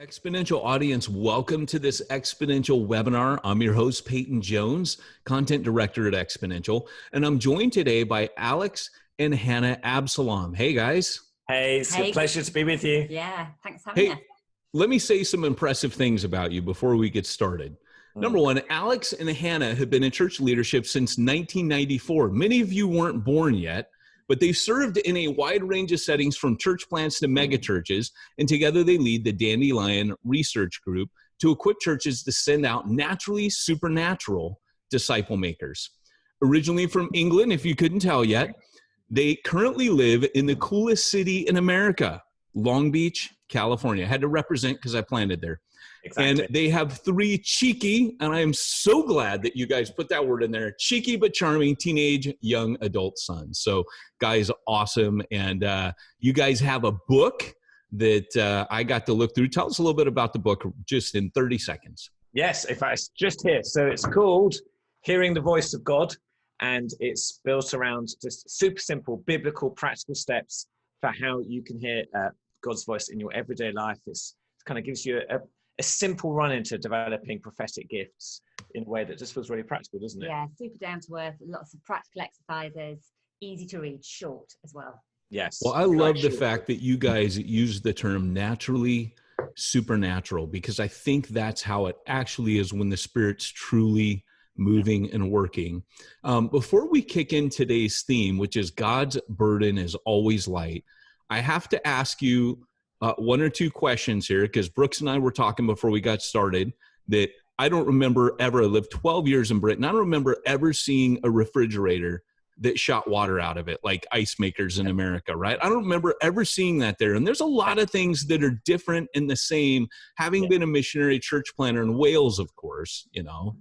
Exponential audience, welcome to this Exponential webinar. I'm your host, Peyton Jones, Content Director at Exponential, and I'm joined today by Alex and Hannah Absalom. Hey, guys. Hey, it's a pleasure to be with you. Yeah, thanks for having us. Let me say some impressive things about you before we get started. Number one, Alex and Hannah have been in church leadership since 1994. Many of you weren't born yet, but they've served in a wide range of settings from church plants to mega churches, and together they lead the Dandelion Research Group to equip churches to send out naturally supernatural disciple makers. Originally from England, if you couldn't tell yet, they currently live in the coolest city in America, Long Beach, California. I had to represent because I planted there. Exactly. And they have three cheeky, and I am so glad that you guys put that word in there, cheeky but charming teenage young adult sons. So guys, awesome. And you guys have a book that I got to look through. Tell us a little bit about the book just in 30 seconds. Yes, in fact, it's just here. So it's called Hearing the Voice of God, and it's built around just super simple, biblical, practical steps for how you can hear God's voice in your everyday life. It kind of gives you a simple run into developing prophetic gifts in a way that just feels really practical, doesn't it? Yeah, super down to earth, lots of practical exercises, easy to read, short as well. Yes. Well, I love the fact that you guys use the term naturally supernatural, because I think that's how it actually is when the Spirit's truly moving and working. Before we kick in today's theme, which is God's burden is always light, I have to ask you one or two questions here, because Brooks and I were talking before we got started that I don't remember ever. I lived 12 years in Britain. I don't remember ever seeing a refrigerator that shot water out of it, like ice makers in America, right? I don't remember ever seeing that there. And there's a lot of things that are different and the same, having been a missionary church planter in Wales, of course, you know,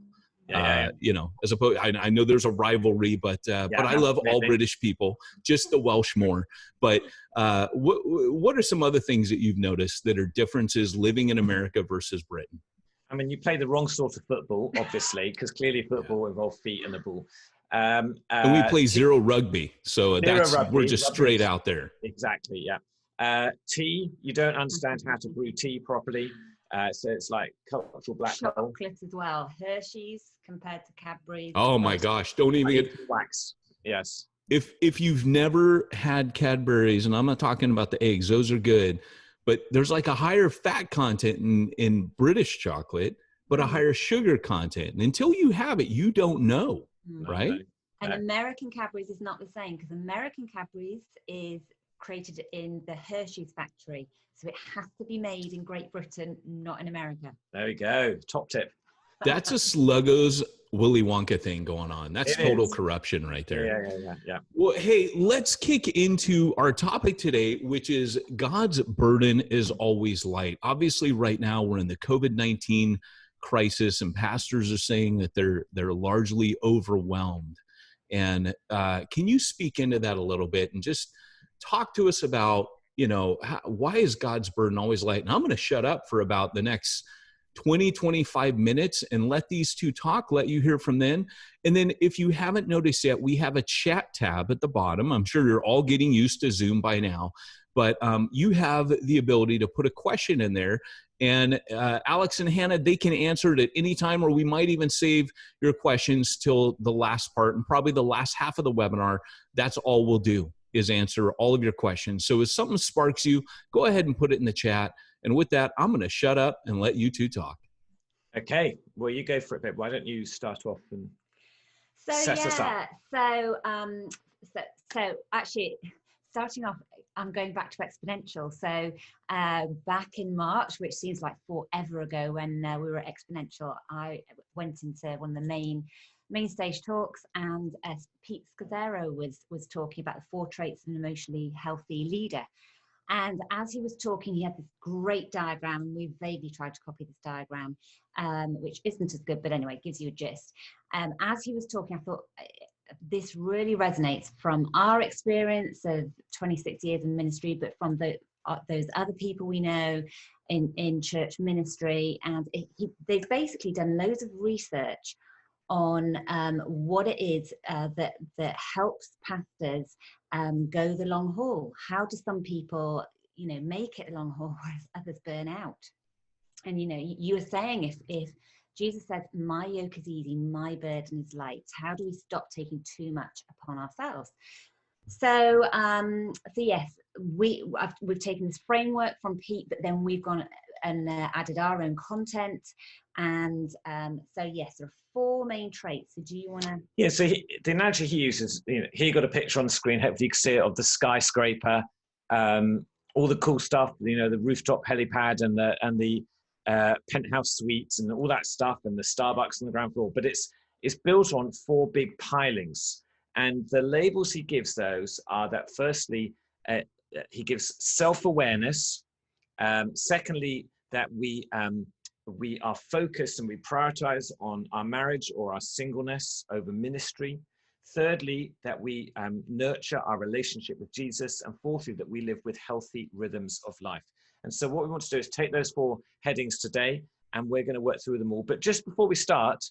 as opposed, I know there's a rivalry, but I love all British people, just the Welsh more. But what are some other things that you've noticed that are differences living in America versus Britain? I mean, you play the wrong sort of football, obviously, because clearly football involves feet and the ball. And we play zero rugby, so we're just straight out there. Exactly, yeah. Tea, you don't understand how to brew tea properly. So it's like cultural black hole. Chocolate as well. Hershey's compared to Cadbury's. Oh my gosh! Don't even get wax. Yes. If you've never had Cadbury's, and I'm not talking about the eggs; those are good, but there's like a higher fat content in British chocolate, but a higher sugar content. And until you have it, you don't know, right? And American Cadbury's is not the same, because American Cadbury's is created in the Hershey's factory. So it has to be made in Great Britain, not in America. There we go. Top tip. That's a Sluggo's Willy Wonka thing going on. That's total corruption right there. Yeah. Well, hey, let's kick into our topic today, which is God's burden is always light. Obviously, right now we're in the COVID-19 crisis, and pastors are saying that they're largely overwhelmed. And can you speak into that a little bit and just talk to us about, why is God's burden always light? And I'm going to shut up for about the next 20, 25 minutes and let these two talk, let you hear from them. And then if you haven't noticed yet, we have a chat tab at the bottom. I'm sure you're all getting used to Zoom by now, but you have the ability to put a question in there. And Alex and Hannah, they can answer it at any time, or we might even save your questions till the last part and probably the last half of the webinar. That's all we'll do, is answer all of your questions. So if something sparks you, go ahead and put it in the chat. And with that, I'm going to shut up and let you two talk. Okay. Well, you go for it, babe. Why don't you start off and set us up? So actually, starting off, I'm going back to Exponential. So back in March, which seems like forever ago, when we were at Exponential, I went into one of the main stage talks, and Pete Scazzaro was talking about the 4 traits of an emotionally healthy leader. And as he was talking, he had this great diagram, and we vaguely tried to copy this diagram, which isn't as good, but anyway, it gives you a gist. As he was talking, I thought, this really resonates from our experience of 26 years in ministry, but from those other people we know in church ministry. And they've basically done loads of research on what it is that helps pastors go the long haul. How do some people, make it the long haul, whereas others burn out? And, you know, you were saying if Jesus says, my yoke is easy, my burden is light, how do we stop taking too much upon ourselves? So, so yes, we've taken this framework from Pete, but then we've gone and added our own content. And so, yes, there are 4 main traits. So do you want to? Yeah, so the analogy he uses, you know, here you got a picture on the screen, hopefully you can see it, of the skyscraper, all the cool stuff, you know, the rooftop helipad and the penthouse suites and all that stuff, and the Starbucks on the ground floor. But it's built on 4 big pilings. And the labels he gives those are that firstly, he gives self-awareness. Secondly, that we are focused and we prioritize on our marriage or our singleness over ministry. Thirdly, that we nurture our relationship with Jesus. And fourthly, that we live with healthy rhythms of life. And so what we want to do is take those 4 headings today, and we're going to work through them all. But just before we start,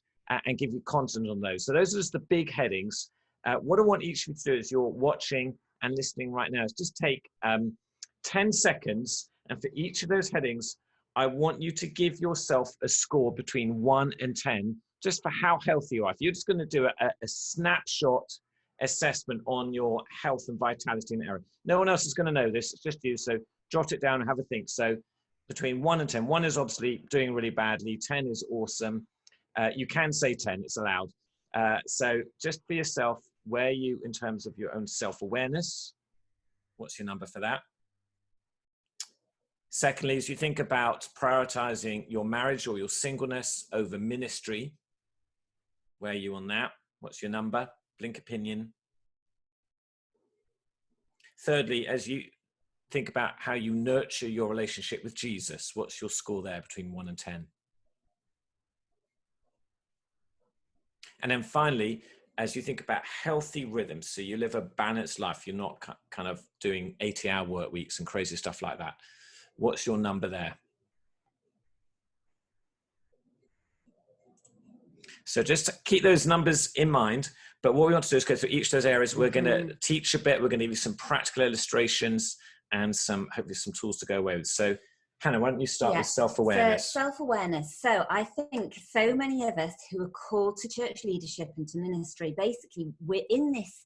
and give you content on those. So those are just the big headings. What I want each of you to do, as you're watching and listening right now, is just take 10 seconds. And for each of those headings, I want you to give yourself a score between 1 and 10, just for how healthy you are. If you're just going to do a snapshot assessment on your health and vitality in the area. No one else is going to know this, it's just you. So jot it down and have a think. So between 1 and 10, 1 is obviously doing really badly, 10 is awesome. You can say 10, it's allowed. So just for yourself, where are you in terms of your own self-awareness? What's your number for that? Secondly, as you think about prioritizing your marriage or your singleness over ministry, where are you on that? What's your number? Blink opinion. Thirdly, as you think about how you nurture your relationship with Jesus, what's your score there between 1 and 10? And then finally, as you think about healthy rhythms, so you live a balanced life, you're not kind of doing 80-hour work weeks and crazy stuff like that. What's your number there? So just keep those numbers in mind. But what we want to do is go through each of those areas. We're going to teach a bit. We're going to give you some practical illustrations and hopefully some tools to go away with. So Hannah, why don't you start with self-awareness? So self-awareness. So I think so many of us who are called to church leadership and to ministry, basically we're in this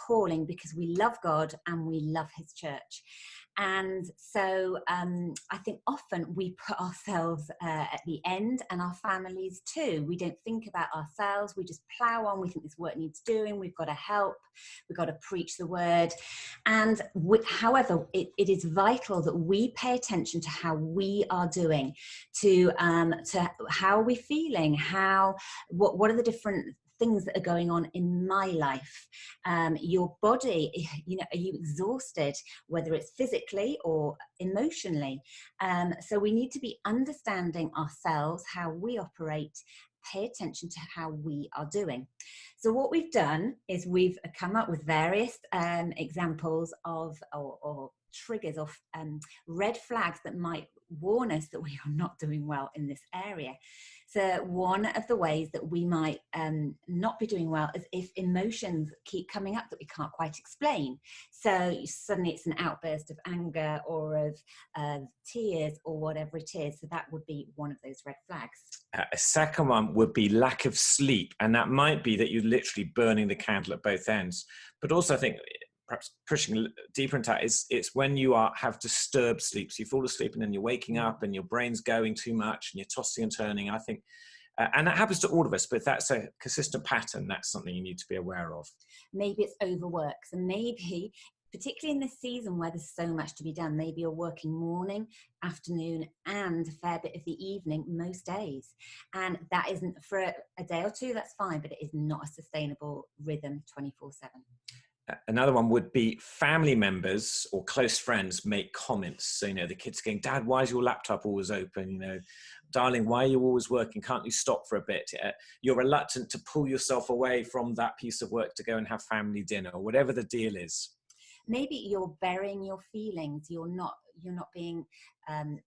calling because we love God and we love his church. And so I think often we put ourselves at the end, and our families too. We don't think about ourselves. We just plow on. We think this work needs doing. We've got to help. We've got to preach the word. And however, it is vital that we pay attention to how we are doing, to how are we feeling, what are the different things that are going on in my life. Your body, you know, are you exhausted, whether it's physically or emotionally? So we need to be understanding ourselves, how we operate, pay attention to how we are doing. So what we've done is we've come up with various examples of or triggers of red flags that might warn us that we are not doing well in this area. So one of the ways that we might not be doing well is if emotions keep coming up that we can't quite explain. So suddenly it's an outburst of anger or of tears or whatever it is. So that would be one of those red flags. A second one would be lack of sleep. And that might be that you're literally burning the candle at both ends. But also I think perhaps pushing deeper into that is it's when you have disturbed sleep. So you fall asleep and then you're waking up and your brain's going too much and you're tossing and turning. I think, and that happens to all of us, but if that's a consistent pattern, that's something you need to be aware of. Maybe it's overwork. So maybe, particularly in this season where there's so much to be done, maybe you're working morning, afternoon, and a fair bit of the evening most days. And that isn't for a day or two, that's fine, but it is not a sustainable rhythm 24/7. Another one would be family members or close friends make comments. So, you know, the kids going, Dad, why is your laptop always open? You know, darling, why are you always working? Can't you stop for a bit? You're reluctant to pull yourself away from that piece of work to go and have family dinner or whatever the deal is. Maybe you're burying your feelings. You're not being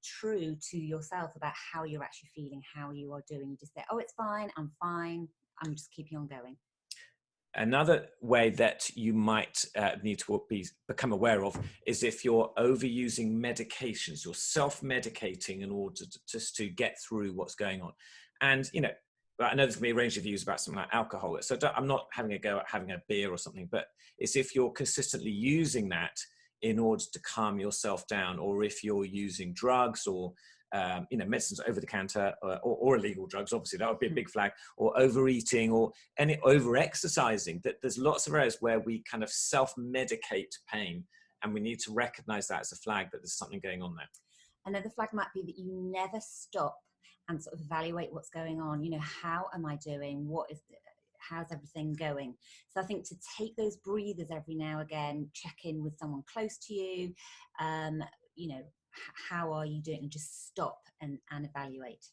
true to yourself about how you're actually feeling, how you are doing. You just say, oh, it's fine. I'm just keeping on going. Another way that you might need to become aware of is if you're overusing medications, you're self-medicating in order just to get through what's going on. And, you know, I know there's going to be a range of views about something like alcohol. So I'm not having a go at having a beer or something, but it's if you're consistently using that in order to calm yourself down, or if you're using drugs or you know, medicines over the counter or illegal drugs, obviously that would be a big flag, or overeating or any over-exercising. That there's lots of areas where we kind of self-medicate pain, and we need to recognize that as a flag that there's something going on there. Another flag might be that you never stop and sort of evaluate what's going on. You know, how am I doing? How's everything going? So I think to take those breathers every now and again, check in with someone close to you, you know, how are you doing, and just stop and evaluate.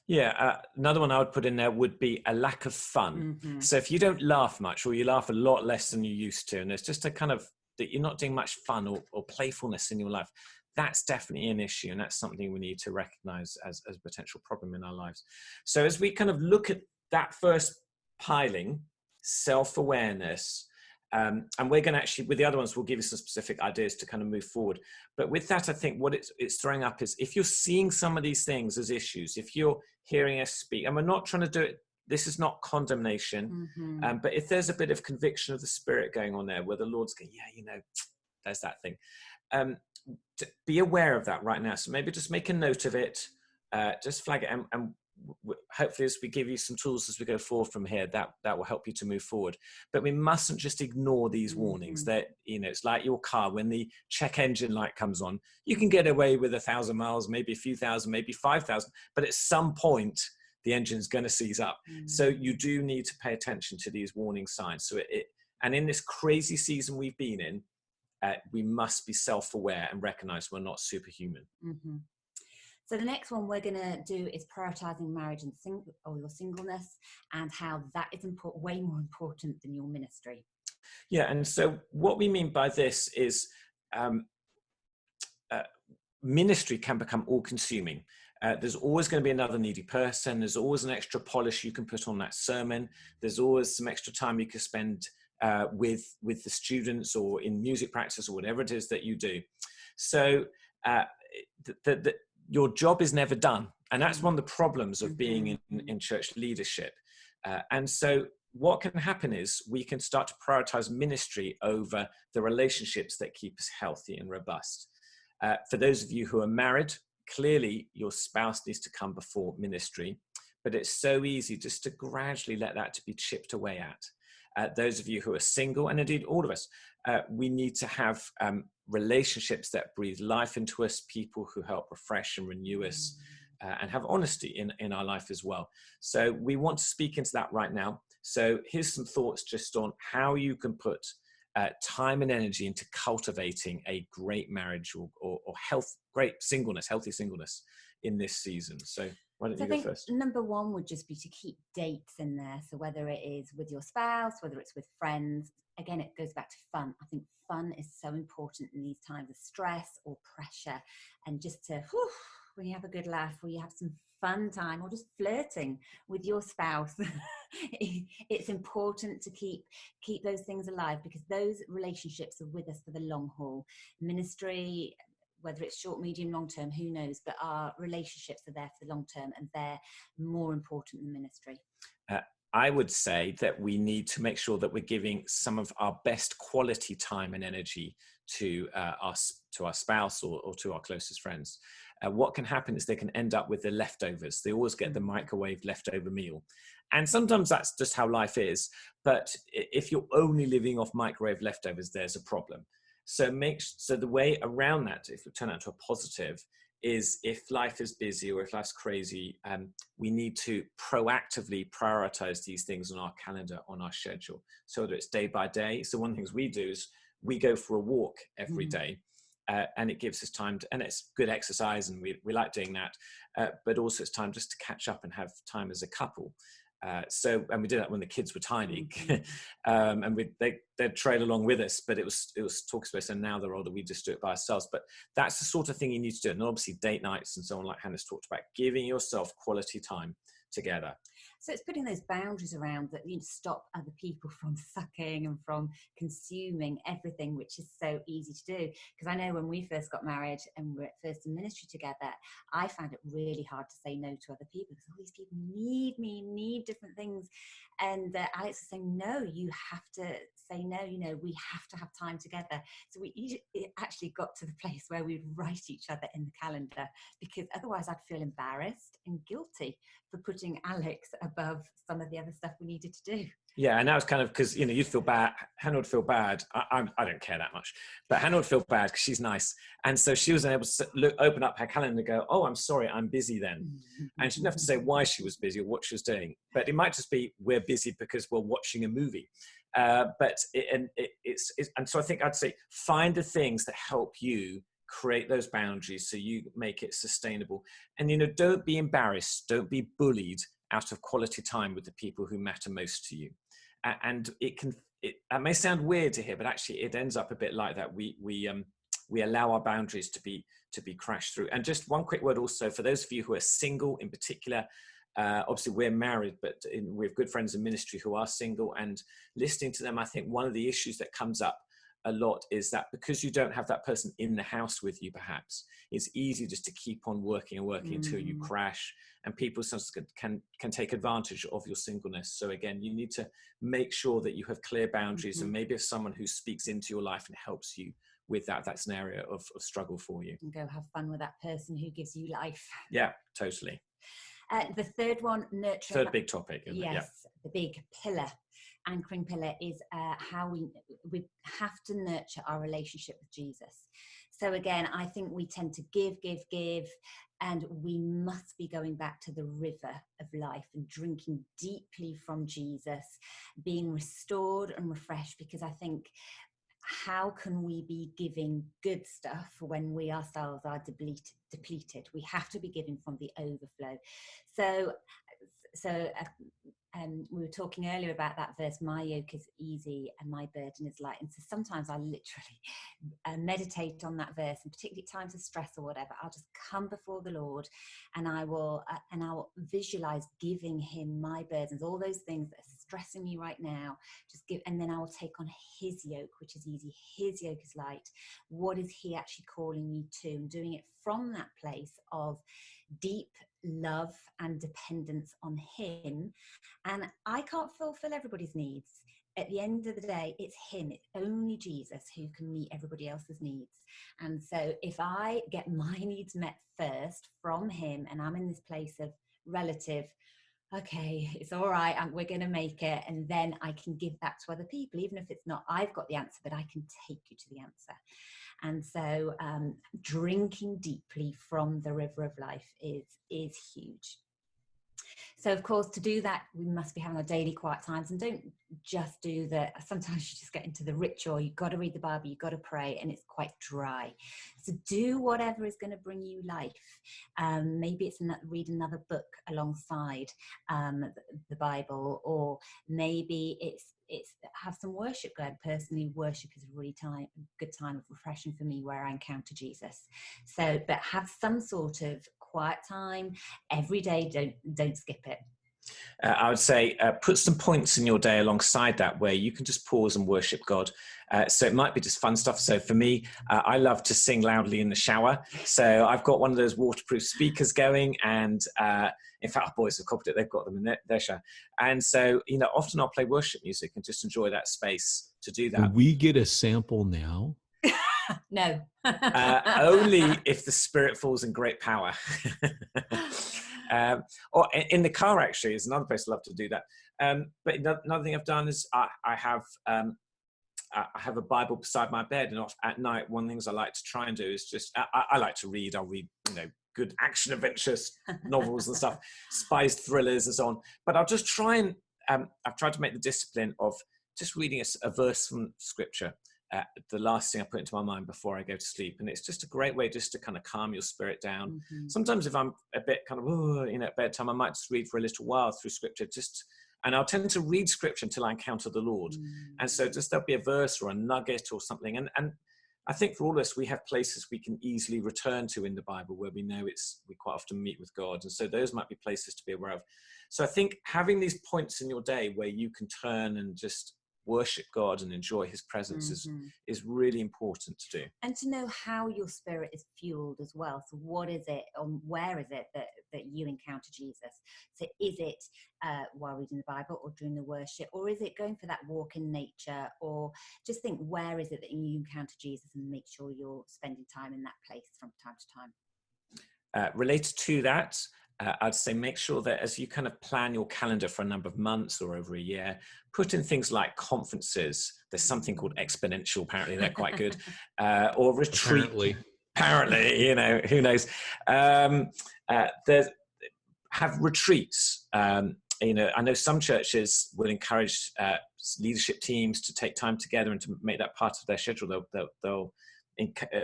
Yeah, another one I would put in there would be a lack of fun. Mm-hmm. So if you don't laugh much, or you laugh a lot less than you used to, and there's just a kind of that you're not doing much fun or playfulness in your life, that's definitely an issue, and that's something we need to recognize as a potential problem in our lives. So as we kind of look at that first piling, self-awareness, and we're going to actually, with the other ones, we'll give you some specific ideas to kind of move forward. But with that, I think what it's throwing up is if you're seeing some of these things as issues, if you're hearing us speak, and we're not trying to do it, this is not condemnation, but if there's a bit of conviction of the Spirit going on there, where the Lord's going, yeah, you know, there's that thing. To be aware of that right now. So maybe just make a note of it, just flag it, and hopefully as we give you some tools as we go forward from here, that will help you to move forward. But we mustn't just ignore these warnings. That, you know, it's like your car, when the check engine light comes on, you can get away with 1,000 miles, maybe a few thousand, maybe 5,000, but at some point the engine's going to seize up. So you do need to pay attention to these warning signs. So and in this crazy season we've been in, we must be self-aware and recognize we're not superhuman. So the next one we're going to do is prioritizing marriage and your singleness, and how that is way more important than your ministry. Yeah, and so what we mean by this is ministry can become all-consuming. There's always going to be another needy person. There's always an extra polish you can put on that sermon. There's always some extra time you can spend with the students, or in music practice, or whatever it is that you do. So your job is never done. And that's one of the problems of being in church leadership. And so what can happen is we can start to prioritize ministry over the relationships that keep us healthy and robust. For those of you who are married, clearly your spouse needs to come before ministry, but it's so easy just to gradually let that to be chipped away at. Those of you who are single, and indeed all of us, we need to have relationships that breathe life into us, people who help refresh and renew us, and have honesty in our life as well. So we want to speak into that right now. So here's some thoughts just on how you can put time and energy into cultivating a great marriage or great singleness, healthy singleness in this season. So why don't you go first? Number one would just be to keep dates in there. So whether it is with your spouse, whether it's with friends, again, it goes back to fun. I think fun is so important in these times of stress or pressure, and just to, when you have a good laugh, or you have some fun time, or just flirting with your spouse. It's important to keep those things alive, because those relationships are with us for the long haul. Ministry, whether it's short, medium, long term, who knows, but our relationships are there for the long term, and they're more important than ministry. I would say that we need to make sure that we're giving some of our best quality time and energy to our spouse or to our closest friends. What can happen is they can end up with the leftovers. They always get the microwave leftover meal. And sometimes that's just how life is. But if you're only living off microwave leftovers, there's a problem. So the way around that, if we turn that into a positive, is if life is busy or if life's crazy, we need to proactively prioritize these things on our calendar, on our schedule. So whether it's day by day. So one of the things we do is we go for a walk every day, and it gives us time and it's good exercise, and we like doing that. But also it's time just to catch up and have time as a couple. And we did that when the kids were tiny, and they'd trail along with us, but it was talk space, and now they're older, we just do it by ourselves. But that's the sort of thing you need to do. And obviously date nights and so on, like Hannah's talked about, giving yourself quality time together. So it's putting those boundaries around that, you know, stop other people from sucking and from consuming everything, which is so easy to do. Because I know when we first got married and we were at first in ministry together, I found it really hard to say no to other people because all these people need me, need different things. And Alex was saying, no, you have to say no, you know, we have to have time together. So it actually got to the place where we'd write each other in the calendar, because otherwise I'd feel embarrassed and guilty for putting Alex above some of the other stuff we needed to do. Yeah, and that was kind of because, you know, you'd feel bad. Hannah would feel bad. I don't care that much, but Hannah would feel bad because she's nice. And so she was able to open up her calendar and go, oh, I'm sorry, I'm busy then. And she didn't have to say why she was busy or what she was doing. But it might just be, we're busy because we're watching a movie. And so I think I'd say, find the things that help you create those boundaries so you make it sustainable. And, you know, don't be embarrassed. Don't be bullied out of quality time with the people who matter most to you. And that may sound weird to hear, but actually it ends up a bit like that. We allow our boundaries to be crashed through. And just one quick word also for those of you who are single in particular. Obviously we're married, but we have good friends in ministry who are single, and listening to them, I think one of the issues that comes up a lot is that because you don't have that person in the house with you, perhaps it's easy just to keep on working and working until you crash, and people sometimes can take advantage of your singleness. So again, you need to make sure that you have clear boundaries, and maybe if someone who speaks into your life and helps you with that, that's an area of struggle for you. And go have fun with that person who gives you life. Yeah, totally. The third one, nurture. Third big topic, isn't it? Yes, Yeah. The big pillar, anchoring pillar, is how we have to nurture our relationship with Jesus. So again, I think we tend to give, and we must be going back to the river of life and drinking deeply from Jesus, being restored and refreshed, because I think, how can we be giving good stuff when we ourselves are depleted? We have to be giving from the overflow. So we were talking earlier about that verse, my yoke is easy and my burden is light. And so sometimes I literally meditate on that verse, and particularly at times of stress or whatever, I'll just come before the Lord and I will visualize giving him my burdens, all those things that are stressing me right now, and then I will take on his yoke, which is easy. His yoke is light. What is he actually calling me to? And doing it from that place of deep love and dependence on him. And I can't fulfill everybody's needs. At the end of the day, it's him. It's only Jesus who can meet everybody else's needs. And so if I get my needs met first from him, and I'm in this place of relative, okay, it's all right, we're going to make it, and then I can give that to other people, even if it's not I've got the answer, but I can take you to the answer. And so drinking deeply from the river of life is huge. So of course, to do that, we must be having our daily quiet times, and don't just do sometimes you just get into the ritual. You've got to read the Bible, you've got to pray, and it's quite dry. So do whatever is going to bring you life. Maybe it's read another book alongside the Bible, or maybe it's have some worship going. Personally, worship is a really good time of refreshing for me, where I encounter Jesus. So, but have some sort of quiet time every day. Don't skip it. I would say put some points in your day alongside that where you can just pause and worship God. So it might be just fun stuff. So for me, I love to sing loudly in the shower. So I've got one of those waterproof speakers going, and in fact, our boys have copied it. They've got them in their shower. And so, you know, often I'll play worship music and just enjoy that space to do that. Will we get a sample now? No. Only if the Spirit falls in great power. Or in the car, actually, is another place I love to do that. But another thing I've done is I have a Bible beside my bed, and at night, one of the things I like to try and do is just I like to read. I'll read, you know, good action adventures novels and stuff, spies thrillers and so on. But I'll just try and I've tried to make the discipline of just reading a verse from Scripture. The last thing I put into my mind before I go to sleep. And it's just a great way just to kind of calm your spirit down. Mm-hmm. Sometimes if I'm a bit kind of, at bedtime, I might just read for a little while through Scripture, and I'll tend to read Scripture until I encounter the Lord. Mm-hmm. And so just there'll be a verse or a nugget or something. And I think for all of us, we have places we can easily return to in the Bible where we know we quite often meet with God. And so those might be places to be aware of. So I think having these points in your day where you can turn and just worship God and enjoy his presence is really important to do. And to know how your spirit is fueled as well. So what is it, where is it that you encounter Jesus? So is it while reading the Bible or during the worship, or is it going for that walk in nature? Or just think, where is it that you encounter Jesus, and make sure you're spending time in that place from time to time. Related to that, I'd say make sure that as you kind of plan your calendar for a number of months or over a year, put in things like conferences. There's something called exponential, apparently they're quite good, or retreat. Apparently, you know, who knows. Have retreats. You know, I know some churches will encourage leadership teams to take time together and to make that part of their schedule. They'll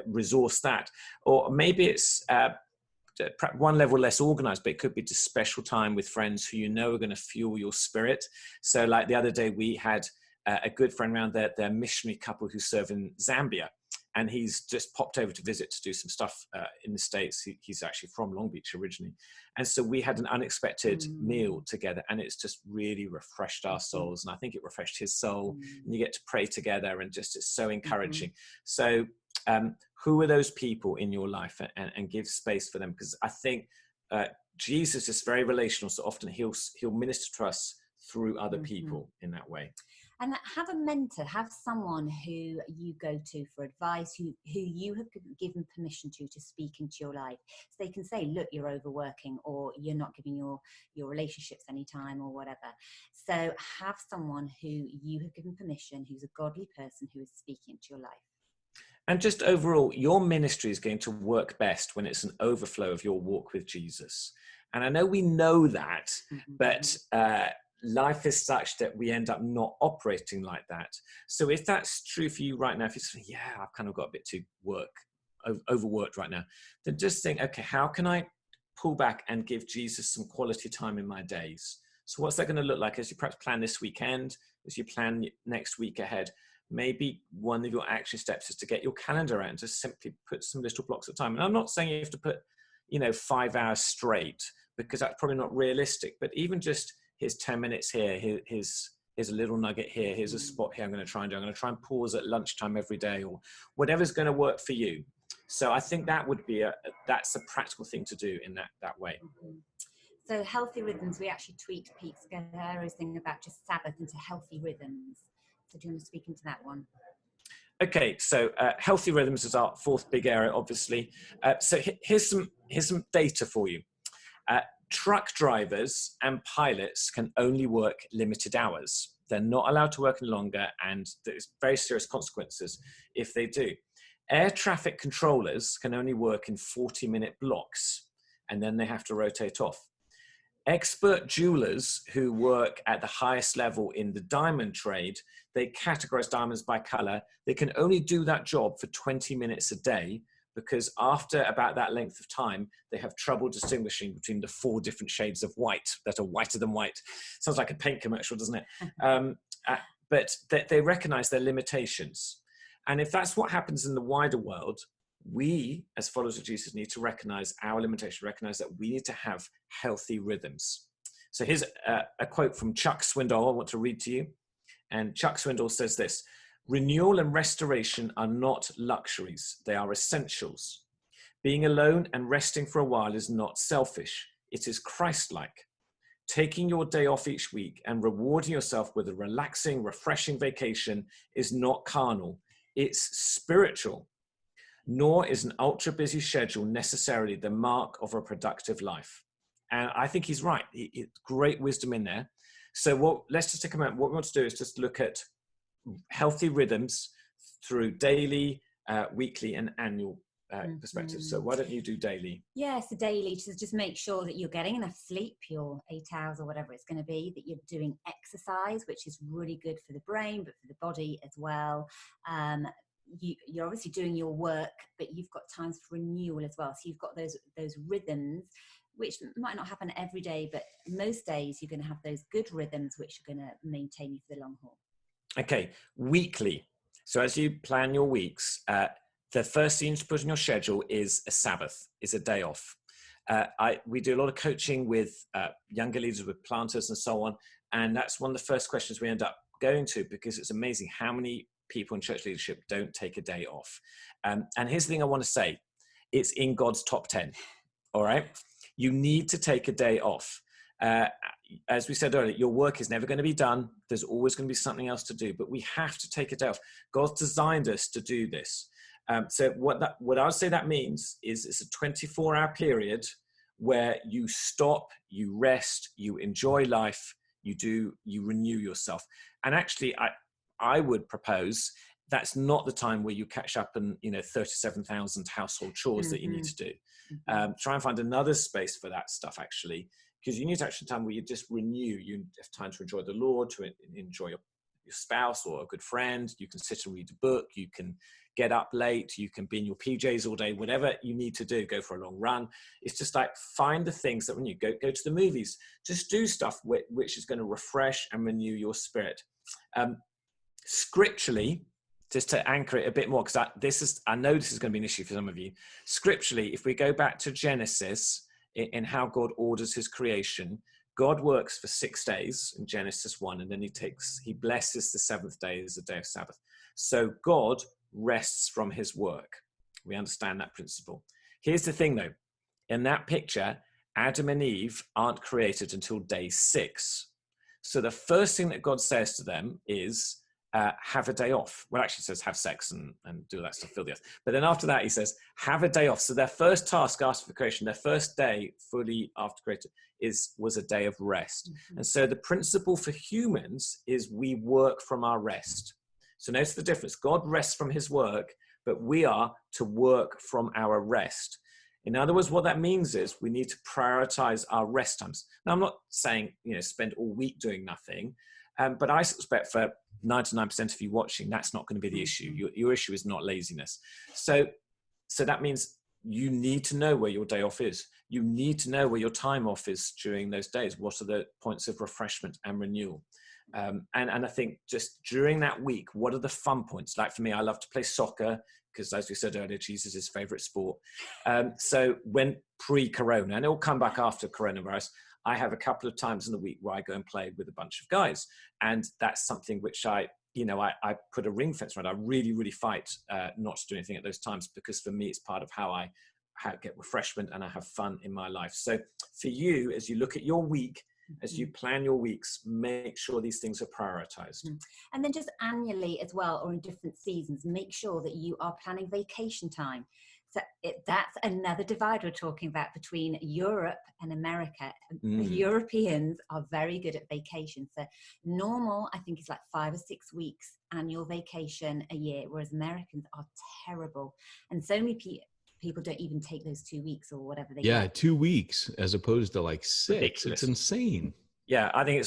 resource that. Or maybe it's one level less organized, but it could be just special time with friends who you know are going to fuel your spirit. So like the other day, we had a good friend around there, their missionary couple who serve in Zambia. And he's just popped over to visit to do some stuff in the States. He's actually from Long Beach originally. And so we had an unexpected meal together, and it's just really refreshed our souls. And I think it refreshed his soul. And you get to pray together, and just it's so encouraging. So who are those people in your life, and give space for them? Because I think Jesus is very relational. So often he'll minister to us through other people in that way. And have a mentor, have someone who you go to for advice, who you have given permission to speak into your life. So they can say, look, you're overworking, or you're not giving your relationships any time, or whatever. So have someone who you have given permission, who's a godly person, who is speaking into your life. And just overall, your ministry is going to work best when it's an overflow of your walk with Jesus. And I know we know that, but life is such that we end up not operating like that. So if that's true for you right now, if you're saying, yeah, I've kind of got a bit too overworked right now, then just think, okay, how can I pull back and give Jesus some quality time in my days? So what's that going to look like as you perhaps plan this weekend, as you plan next week ahead? Maybe one of your action steps is to get your calendar out and just simply put some little blocks of time. And I'm not saying you have to put, 5 hours straight, because that's probably not realistic, but even just here's 10 minutes here, here's a little nugget here, here's a spot here I'm going to try and do. I'm going to try and pause at lunchtime every day, or whatever's going to work for you. So I think that would be that's a practical thing to do in that way. So healthy rhythms, we actually tweaked Pete's thing about just Sabbath into healthy rhythms. So do you want to speak into that one? Okay, so healthy rhythms is our fourth big area, obviously. So here's some data for you. Truck drivers and pilots can only work limited hours. They're not allowed to work any longer, and there's very serious consequences if they do. Air traffic controllers can only work in 40-minute blocks, and then they have to rotate off. Expert jewelers who work at the highest level in the diamond trade, they categorize diamonds by color. They can only do that job for 20 minutes a day, because after about that length of time, they have trouble distinguishing between the 4 different shades of white that are whiter than white. Sounds like a paint commercial, doesn't it? But they recognize their limitations. And if that's what happens in the wider world, we, as followers of Jesus, need to recognize our limitation, recognize that we need to have healthy rhythms. So here's a quote from Chuck Swindoll I want to read to you. And Chuck Swindoll says this: renewal and restoration are not luxuries, they are essentials. Being alone and resting for a while is not selfish, it is Christ-like. Taking your day off each week and rewarding yourself with a relaxing, refreshing vacation is not carnal, it's spiritual. Nor is an ultra busy schedule necessarily the mark of a productive life. And I think he's right. Great wisdom in there. So let's just take a moment. What we want to do is just look at healthy rhythms through daily, weekly, and annual perspectives. So why don't you do daily? Yeah, so daily, to just make sure that you're getting enough sleep, your 8 hours or whatever it's going to be, that you're doing exercise, which is really good for the brain, but for the body as well. You're obviously doing your work, but you've got times for renewal as well. So you've got those rhythms, which might not happen every day, but most days you're going to have those good rhythms, which are going to maintain you for the long haul. Okay, weekly. So as you plan your weeks, the first thing you need to put on your schedule is a Sabbath, is a day off. We do a lot of coaching with younger leaders, with planters and so on. And that's one of the first questions we end up going to, because it's amazing how many people in church leadership don't take a day off. And here's the thing I want to say. It's in God's top 10. All right. You need to take a day off. As we said earlier, your work is never going to be done. There's always going to be something else to do, but we have to take a day off. God's designed us to do this. So what I would say that means is it's a 24-hour period where you stop, you rest, you enjoy life, you renew yourself. And actually, I would propose that's not the time where you catch up and 37,000 household chores that you need to do. Try and find another space for that stuff, actually, because you need actually time where you just renew. You have time to enjoy the Lord, to enjoy your spouse or a good friend. You can sit and read a book. You can get up late. You can be in your PJs all day. Whatever you need to do, go for a long run. It's just like find the things that when you go to the movies, just do stuff which is going to refresh and renew your spirit. Scripturally, just to anchor it a bit more, because I know this is going to be an issue for some of you. Scripturally, if we go back to Genesis in how God orders his creation, God works for 6 days in Genesis 1, and then he blesses the seventh day as a day of Sabbath. So God rests from his work. We understand that principle. Here's the thing though. In that picture, Adam and Eve aren't created until day 6. So the first thing that God says to them is, have a day off. Well, actually it says have sex and do that stuff, fill the earth. But then after that, he says, have a day off. So their first task after creation, their first day fully after creation was a day of rest. And so the principle for humans is we work from our rest. So notice the difference. God rests from his work, but we are to work from our rest. In other words, what that means is we need to prioritize our rest times. Now, I'm not saying, spend all week doing nothing, but I suspect for 99% of you watching, that's not going to be the issue. Your issue is not laziness. So that means you need to know where your day off is. You need to know where your time off is during those days. What are the points of refreshment and renewal? And I think just during that week, what are the fun points? Like for me, I love to play soccer because, as we said earlier, Jesus is his favorite sport. So when pre-corona, and it will come back after coronavirus, I have a couple of times in the week where I go and play with a bunch of guys. And that's something which I put a ring fence around. I really, really fight not to do anything at those times, because for me, it's part of how I get refreshment and I have fun in my life. So for you, as you look at your week, as you plan your weeks, make sure these things are prioritized. And then just annually as well, or in different seasons, make sure that you are planning vacation time. So that's another divide we're talking about between Europe and America. Europeans are very good at vacation. So normal, I think, is like 5 or 6 weeks annual vacation a year, whereas Americans are terrible. And so many people don't even take those 2 weeks or whatever they get. 2 weeks as opposed to like 6. Ridiculous. It's insane. Yeah, I think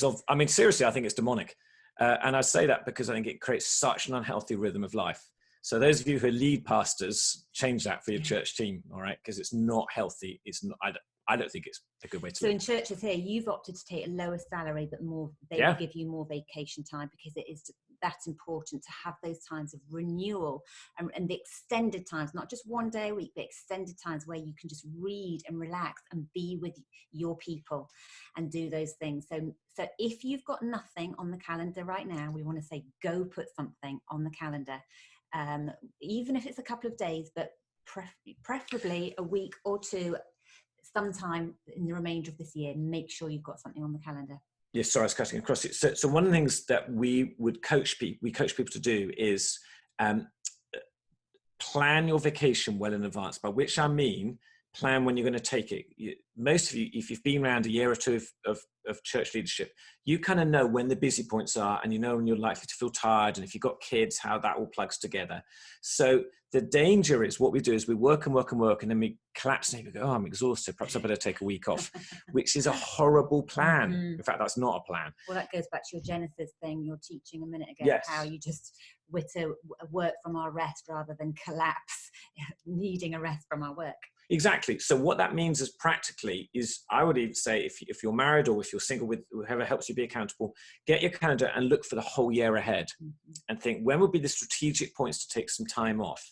seriously, I think it's demonic. And I say that because I think it creates such an unhealthy rhythm of life. So those of you who lead pastors, change that for your church team, all right? Because it's not healthy. It's not. I don't think it's a good way to live. So in churches here, you've opted to take a lower salary, but they will give you more vacation time, because that's important to have those times of renewal and the extended times, not just 1 day a week, but extended times where you can just read and relax and be with your people and do those things. So if you've got nothing on the calendar right now, we want to say, go put something on the calendar. Even if it's a couple of days, but preferably a week or two, sometime in the remainder of this year, make sure you've got something on the calendar. Yes, sorry, I was cutting across it. So one of the things that we coach people to do is plan your vacation well in advance, by which I mean plan when you're going to take it. Most of you, if you've been around a year or two of church leadership, you kind of know when the busy points are, and you know when you're likely to feel tired, and if you've got kids, how that all plugs together. So the danger is, what we do is we work and work and work, and then we collapse and we go, oh, I'm exhausted, perhaps I better take a week off, which is a horrible plan. In fact, that's not a plan. Well, that goes back to your Genesis thing you're teaching a minute ago, yes. How you just we're to work from our rest rather than collapse needing a rest from our work. Exactly. So what that means is practically is, I would even say, if you're married or if you're single, with whoever helps you be accountable, get your calendar and look for the whole year ahead and think, when would be the strategic points to take some time off?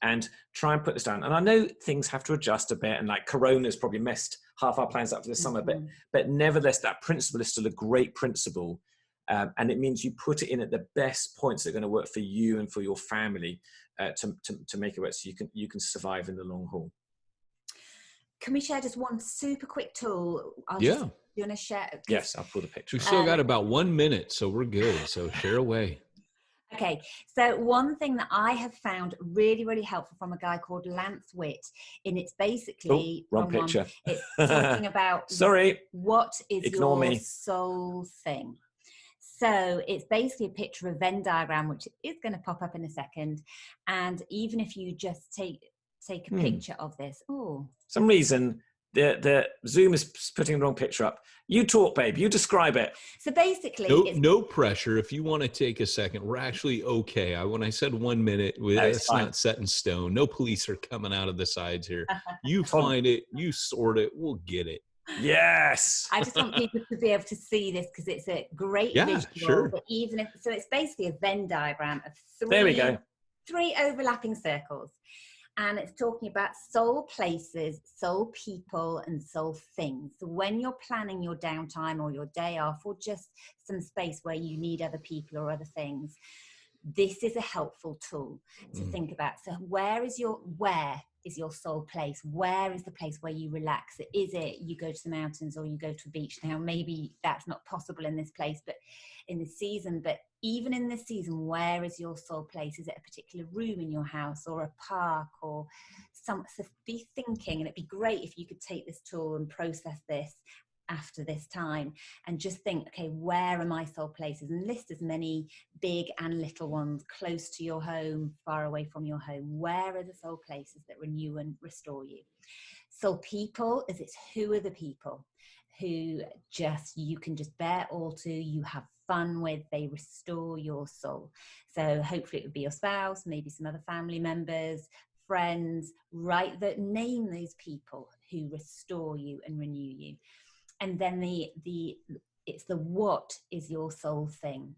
and try and put this down. And I know things have to adjust a bit, and like Corona's probably messed half our plans up for this summer, but nevertheless, that principle is still a great principle. And it means you put it in at the best points that are going to work for you and for your family to make it work, so you can survive in the long haul. Can we share just one super quick tool? Yeah. You want to share? Yes, I'll pull the picture. We've still got about 1 minute, so we're good. So share away. Okay, so one thing that I have found really, really helpful from a guy called Lance Witt, and it's basically wrong picture. It's talking about Sorry, what is ignore your me. soul thing. So it's basically a picture of a Venn diagram, which is going to pop up in a second. And even if you just take a picture of this, some reason the Zoom is putting the wrong picture up. You talk, babe. You describe it. So basically, no pressure. If you want to take a second, we're actually okay. When I said 1 minute, it's not set in stone. No police are coming out of the sides here. You find it, you sort it, we'll get it. Yes. I just want people to be able to see this because it's a great visual. Sure. But even if so, it's basically a Venn diagram of three overlapping circles. And it's talking about soul places, soul people, and soul things. So when you're planning your downtime or your day off, or just some space where you need other people or other things, this is a helpful tool to think about. So where is your soul place? Where is the place where you relax? Is it you go to the mountains or you go to a beach? Now, maybe that's not possible in this place, but in this season, but even in this season, where is your soul place? Is it a particular room in your house or a park or so be thinking, and it'd be great if you could take this tool and process this after this time and just think, okay, where are my soul places? And list as many big and little ones close to your home, far away from your home. Where are the soul places that renew and restore you? Soul people is it's who are the people who you can just bear all to, you have fun with, they restore your soul. So hopefully it would be your spouse, maybe some other family members, friends, name those people who restore you and renew you. And then it's the what is your soul thing.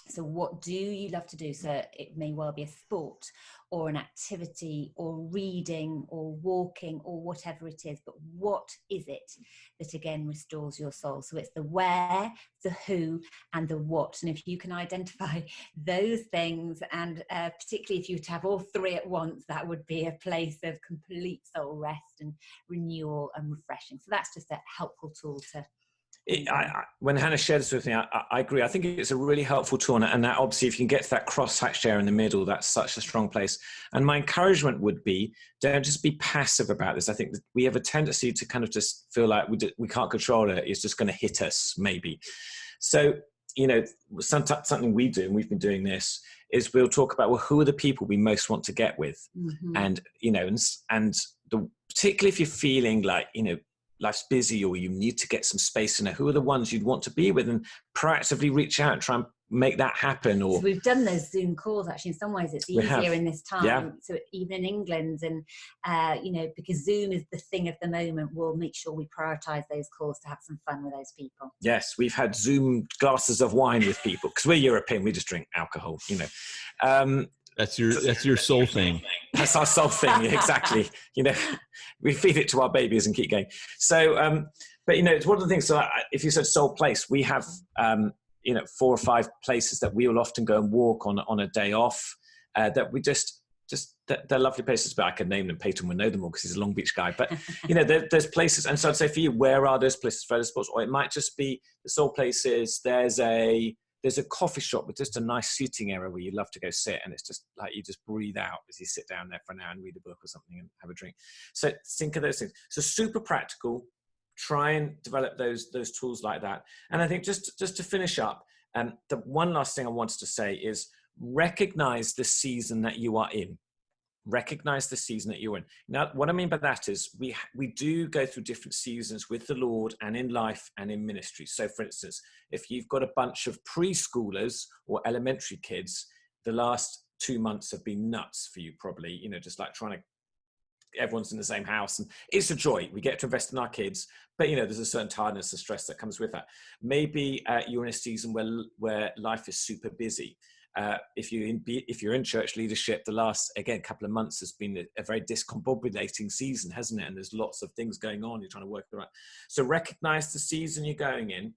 So what do you love to do? So it may well be a sport or an activity or reading or walking or whatever it is, but what is it that again restores your soul? So it's the where, the who, and the what. And if you can identify those things, and particularly if you were to have all three at once, that would be a place of complete soul rest and renewal and refreshing. So that's just a helpful tool to when Hannah shared this with me, I agree. I think it's a really helpful tool, and that obviously if you can get to that cross-hatch there in the middle, that's such a strong place. And my encouragement would be, don't just be passive about this. I think that we have a tendency to kind of just feel like we can't control it. It's just going to hit us, maybe. So, something we do, and we've been doing this, is we'll talk about, well, who are the people we most want to get with? And, particularly if you're feeling like, life's busy or you need to get some space to know who are the ones you'd want to be with, and proactively reach out and try and make that happen. Or so we've done those Zoom calls. Actually, in some ways it's easier in this time. Yeah. So even in England, and because Zoom is the thing of the moment, we'll make sure we prioritize those calls to have some fun with those people. Yes, we've had Zoom glasses of wine with people because we're European, we just drink alcohol, That's your soul thing. That's our soul thing, exactly. We feed it to our babies and keep going. So, but it's one of the things. So, if you said soul place, we have 4 or 5 places that we will often go and walk on a day off. That we just they're lovely places. But I could name them. Peyton will know them all because he's a Long Beach guy. But there's places. And so I'd say for you, where are those places for other sports? Or it might just be the soul places. There's a coffee shop with just a nice seating area where you love to go sit, and it's just like you just breathe out as you sit down there for an hour and read a book or something and have a drink. So think of those things. So super practical. Try and develop those tools like that. And I think just to finish up, the one last thing I wanted to say is recognize the season that you are in. Recognize the season that you're in. Now, what I mean by that is we do go through different seasons with the Lord and in life and in ministry. So for instance, if you've got a bunch of preschoolers or elementary kids, the last 2 months have been nuts for you probably, just like everyone's in the same house, and it's a joy. We get to invest in our kids, but there's a certain tiredness and stress that comes with that. Maybe you're in a season where life is super busy. if you're in church leadership, the last, again, couple of months has been a very discombobulating season, hasn't it? And there's lots of things going on. You're trying to work it out. So recognize the season you're going in.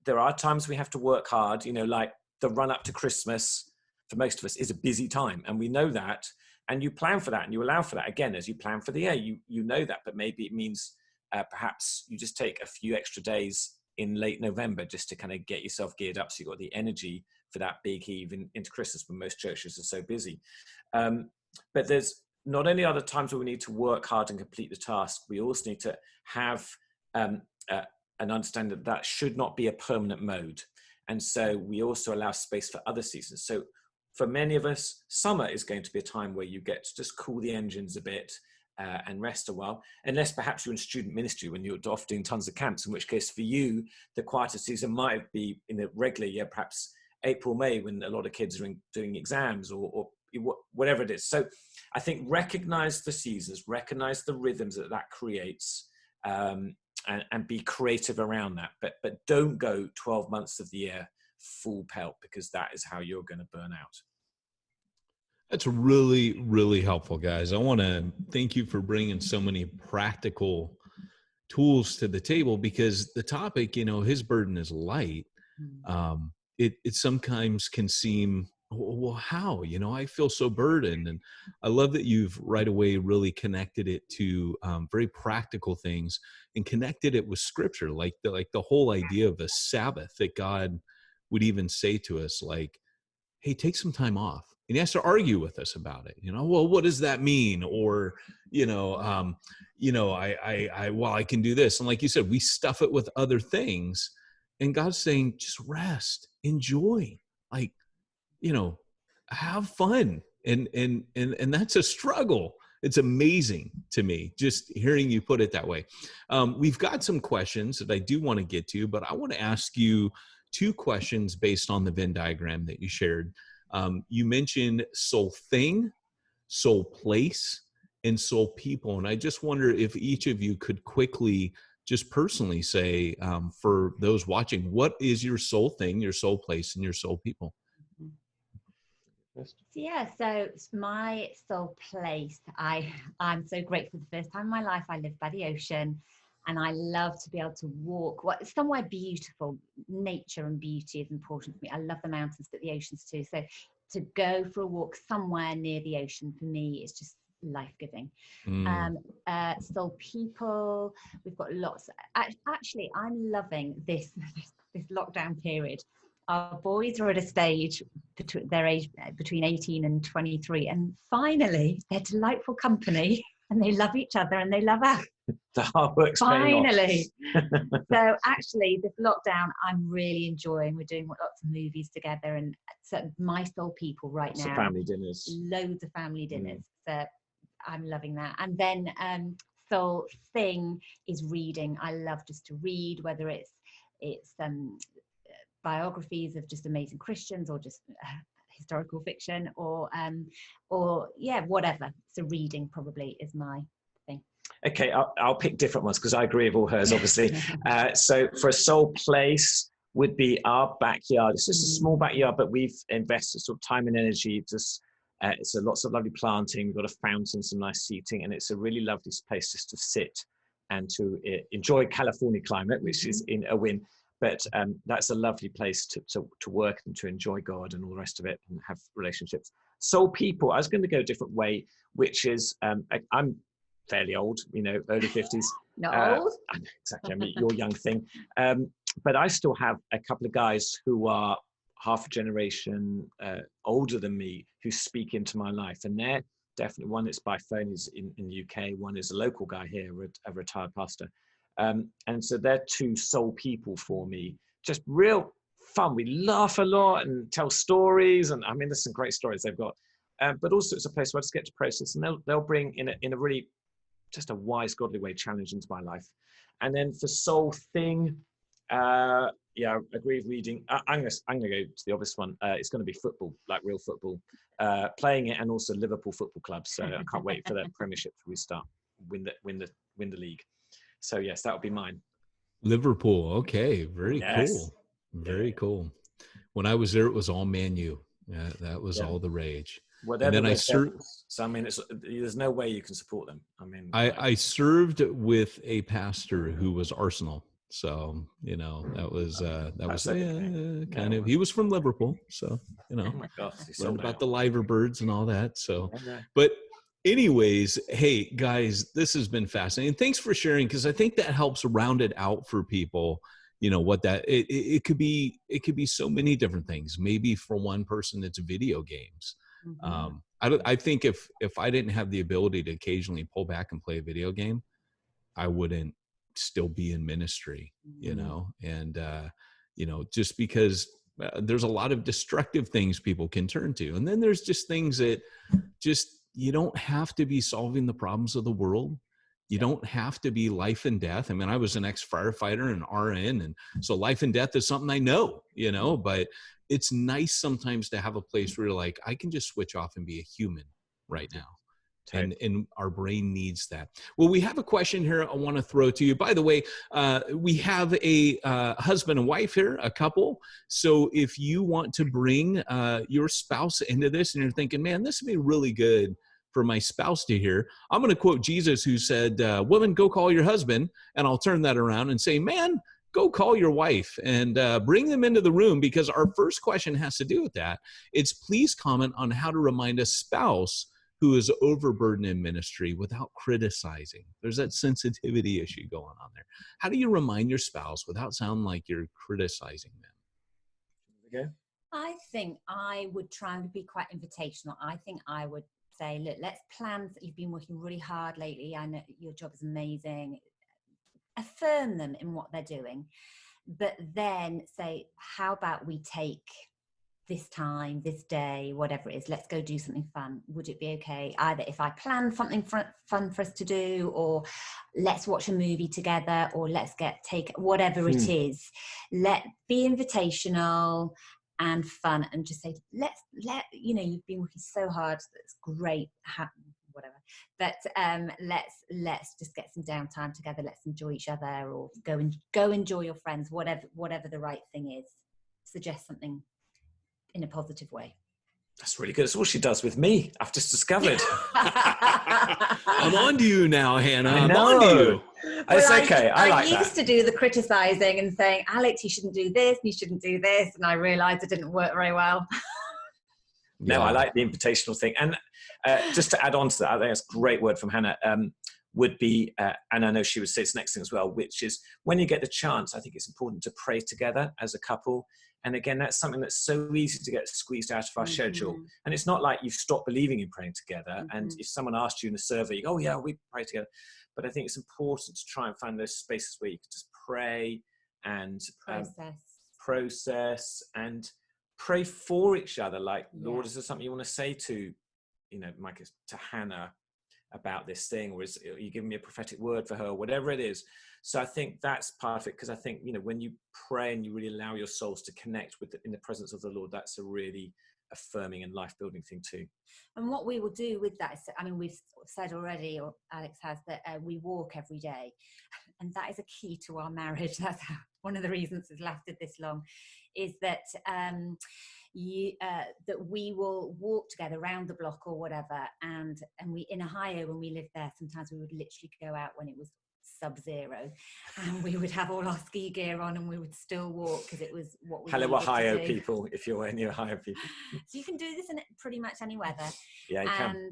There are times we have to work hard, like the run up to Christmas for most of us is a busy time. And we know that. And you plan for that and you allow for that. Again, as you plan for the year, you know that, but maybe it means perhaps you just take a few extra days in late November just to kind of get yourself geared up so you've got the energy for that big heave into Christmas when most churches are so busy. But there's not only other times where we need to work hard and complete the task, we also need to have an understanding that should not be a permanent mode. And so we also allow space for other seasons. So for many of us, summer is going to be a time where you get to just cool the engines a bit and rest a while, unless perhaps you're in student ministry when you're off doing tons of camps, in which case for you, the quieter season might be in a regular year, perhaps April, May, when a lot of kids are doing exams or whatever it is. So I think recognize the seasons, recognize the rhythms that creates, and be creative around that. But don't go 12 months of the year full pelt, because that is how you're going to burn out. That's really, really helpful, guys. I want to thank you for bringing so many practical tools to the table, because the topic, his burden is light. It sometimes can seem, well, how? I feel so burdened. And I love that you've right away really connected it to very practical things and connected it with scripture, like the whole idea of a Sabbath, that God would even say to us, like, hey, take some time off. And he has to argue with us about it. Well, what does that mean? Or, I can do this. And like you said, we stuff it with other things. And God's saying, just rest, enjoy, have fun. And that's a struggle. It's amazing to me, just hearing you put it that way. We've got some questions that I do want to get to, but I want to ask you 2 questions based on the Venn diagram that you shared. You mentioned soul thing, soul place, and soul people. And I just wonder if each of you could quickly, just personally say, for those watching, what is your soul thing, your soul place, and your soul people? Yeah, so my soul place, I'm so grateful. The first time in my life I lived by the ocean, and I love to be able to walk somewhere beautiful. Nature and beauty is important for me. I love the mountains, but the oceans too. So to go for a walk somewhere near the ocean for me is just life-giving. Soul people, we've got lots. Actually, I'm loving this lockdown period. Our boys are at a stage between their age between 18 and 23, and finally they're delightful company, and they love each other and they love us. The hard work's finally. So actually, this lockdown I'm really enjoying. We're doing lots of movies together, and so my soul people right now. Family dinners. Loads of family dinners. So I'm loving that. And then soul thing is reading. I love just to read, whether it's biographies of just amazing Christians, or just historical fiction, or whatever. So reading probably is my thing. Okay, I'll pick different ones because I agree with all hers, obviously. So for a soul place would be our backyard. It's just a small backyard, but we've invested sort of time and energy. It's lots of lovely planting. We've got a fountain, some nice seating, and it's a really lovely place just to sit and to enjoy California climate, which is in a win. But that's a lovely place to work and to enjoy God and all the rest of it, and have relationships. Soul people, I was going to go a different way, which is, I'm fairly old, early 50s. Not old. Exactly, I mean, your young thing. But I still have a couple of guys who are half a generation older than me who speak into my life. And they're definitely, one that's by phone, is in the UK. One is a local guy here, a retired pastor. And so they're 2 soul people for me. Just real fun. We laugh a lot and tell stories. And I mean, there's some great stories they've got. But also it's a place where I just get to process, and they'll bring in a really just a wise, godly way challenge into my life. And then for soul thing, I agree with reading. I'm gonna go to the obvious one. It's going to be football, like real football, playing it, and also Liverpool Football Club. So I can't wait for that Premiership to restart, win the league. So yes, that would be mine. Liverpool. Okay. Very yes. cool. Very cool. When I was there, it was all Man U. Yeah, that was Yeah. all the rage. Well, And then so I mean, there's no way you can support them. I mean, I served with a pastor who was Arsenal. So, you know, that was kind of, he was from Liverpool. So, you know, oh my gosh, learned about the liverbirds and all that. So, Yeah. but anyways, hey guys, this has been fascinating. Thanks for sharing, because I think that helps round it out for people. You know what that it could be. It could be so many different things. Maybe for one person, it's video games. Mhm. I think if I didn't have the ability to occasionally pull back and play a video game, I wouldn't still be in ministry. You know, and you know, just because there's a lot of destructive things people can turn to, and then there's just things that just, you don't have to be solving the problems of the world. You don't have to be life and death. I mean, I was an ex-firefighter and RN, and so life and death is something I know, you know, but it's nice sometimes to have a place where you're like, I can just switch off and be a human right now. And our brain needs that. Well, we have a question here I want to throw to you. By the way, we have a husband and wife here, a couple. So if you want to bring your spouse into this and you're thinking, man, this would be really good for my spouse to hear, I'm going to quote Jesus, who said, woman, go call your husband. And I'll turn that around and say, man, go call your wife and bring them into the room, because our first question has to do with that. It's please comment on how to remind a spouse who is overburdened in ministry without criticizing. There's that sensitivity issue going on there. How do you remind your spouse without sounding like you're criticizing them? Okay. I think I would try and be quite invitational. I think I would say, look, let's plan. You've been working really hard lately. I know your job is amazing. Affirm them in what they're doing, but then say, how about we take this time, this day, whatever it is, let's go do something fun. Would it be okay? Either if I plan something fun for us to do, or let's watch a movie together, or let's take whatever it is. Let be invitational and fun, and just say, let you know, you've been working so hard, that's great, whatever, but let's just get some downtime together, let's enjoy each other, or go enjoy your friends, whatever the right thing is. Suggest something in a positive way. That's really good. It's all she does with me, I've just discovered. I'm on to you now, Hannah. I'm on to you. It's okay. I used to do the criticizing and saying, Alex, you shouldn't do this, you shouldn't do this. And I realized it didn't work very well. No, I like the invitational thing. And just to add on to that, I think that's a great word from Hannah, would be, and I know she would say it's next thing as well, which is when you get the chance, I think it's important to pray together as a couple. And again, that's something that's so easy to get squeezed out of our schedule. And it's not like you've stopped believing in praying together. And if someone asked you in a survey, you go, oh yeah, we pray together. But I think it's important to try and find those spaces where you can just pray and process and pray for each other. Like, Lord, is there something you want to say to, you know, Micah, to Hannah about this thing, or are you giving me a prophetic word for her, or whatever it is. So I think that's part of it, because I think, you know, when you pray and you really allow your souls to connect with in the presence of the Lord, that's a really affirming and life-building thing too. And what we will do with that is, I mean, we've said already, or Alex has, that we walk every day, and that is a key to our marriage. That's one of the reasons it's lasted this long, is that that we will walk together around the block or whatever, and we, in Ohio, when we lived there, sometimes we would literally go out when it was sub-zero, and we would have all our ski gear on, and we would still walk, because it was what we Hello Ohio people, if you're any Ohio people. So you can do this in pretty much any weather. Yeah, you can.